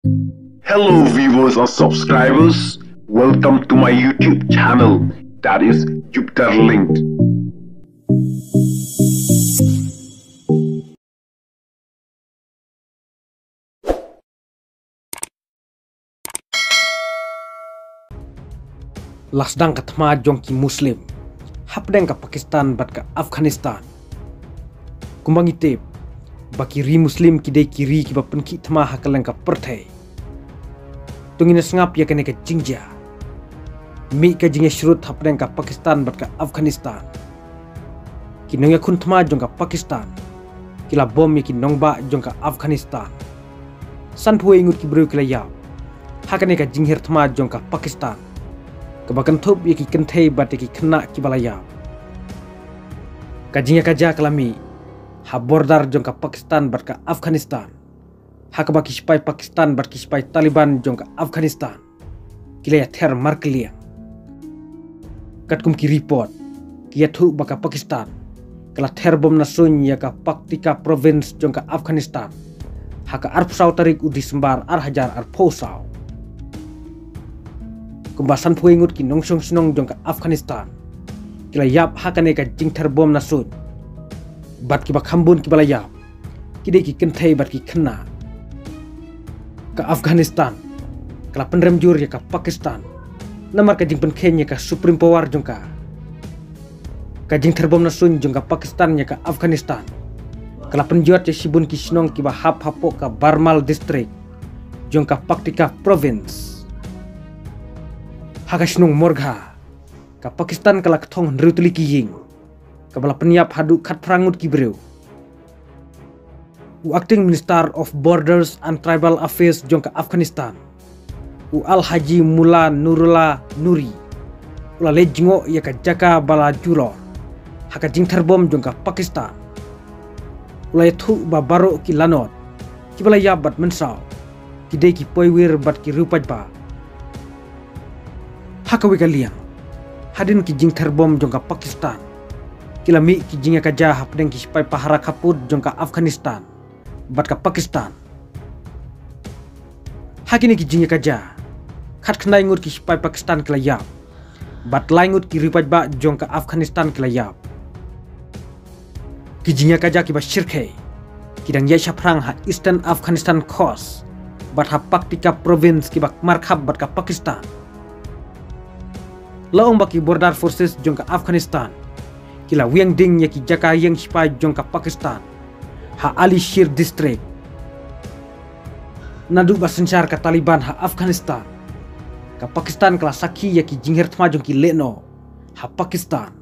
Hello viewers or subscribers, welcome to my YouTube channel, that is Jupiter Linked. Lasdang katma jongki Muslim, hapdeng ka Pakistan bat ka Afghanistan. Kumbang itip, baki ri Muslim kidai kiri kiba penki tma hakalang ka perthai. Tungina sengap ya kene ka jingja. Mi ka jingya shrut hapdeng ka Pakistan bat ka Afghanistan. Kinong ya kun tma jong ka Pakistan. Kila bom ya kinong ba jong ka Afghanistan. San puwe ingut ki bro kila ya. Hakane ka jinghir tma jong ka Pakistan. Kebakan thup yaki kenthei bat yaki kena ki balaya. Kajinya kaja kalami ha bordar jong ka Pakistan bat ka Afghanistan. Ha kabaki spai Pakistan bat ki spai Taliban jong ka Afghanistan. Kila ya ther markliya. Katkum ki report ki ya thu baka Pakistan. Kala ther bom nasun ya ka Paktika province jong ka Afghanistan. Ha ka arpsau tarik udi sembar hajar arposau. Kumbasan puingut ki nongsong sinong jong ka Afghanistan. Kila yap hakane ka jingthar bom nasud. Bat ki bakhambun ki balayap. Kide ki kenthai bat ki kena. Ka Afghanistan. Kala penrem jur ya ka Pakistan. Namar ka jing penkhen ya ka Supreme Power jong ka. Ka jingthar bom nasun jong ka Pakistan ya ka Afghanistan. Kala penjuat ya sibun ki sinong ki bahap hapo ka Barmal district jong ka Paktika province. Hakasnung morga ka Pakistan kala kthong nrutuli ki ying kabala penyap hadu khat prangut ki breu u acting minister of borders and tribal affairs jong ka Afghanistan u Al Haji Mullah Nurullah Nuri ula lejingo ya ka jaka bala juro haka jingthar bom jong ka Pakistan ula thu ba baro ki lanot ki bala ya bat mensau ki de ki poiwir bat ki rupaj ba. Hakawi kalian hadin ki jingthar bom jong ka Pakistan kila mi ki jinga ka ja hapdeng ki spai pahara kaput jong ka Afghanistan bat ka Pakistan hakini ki jinga ka ja khat khnai ngut ki spai Pakistan kila ya bat laingut ki ripaj ba jong ka Afghanistan kila ya ki jinga ka ja ki ba shirkhe kidang ya shaprang ha Eastern Afghanistan coast bat ha Paktika province ki ba markhab bat ka Pakistan. Laong baki border forces jong ka Afghanistan kila wiang ding ya ki jaka yang spai jong ka Pakistan ha Ali Shir district nadu basencar ka Taliban ha Afghanistan ka Pakistan kala sakhi ya ki jinghir thma jong ki leno ha Pakistan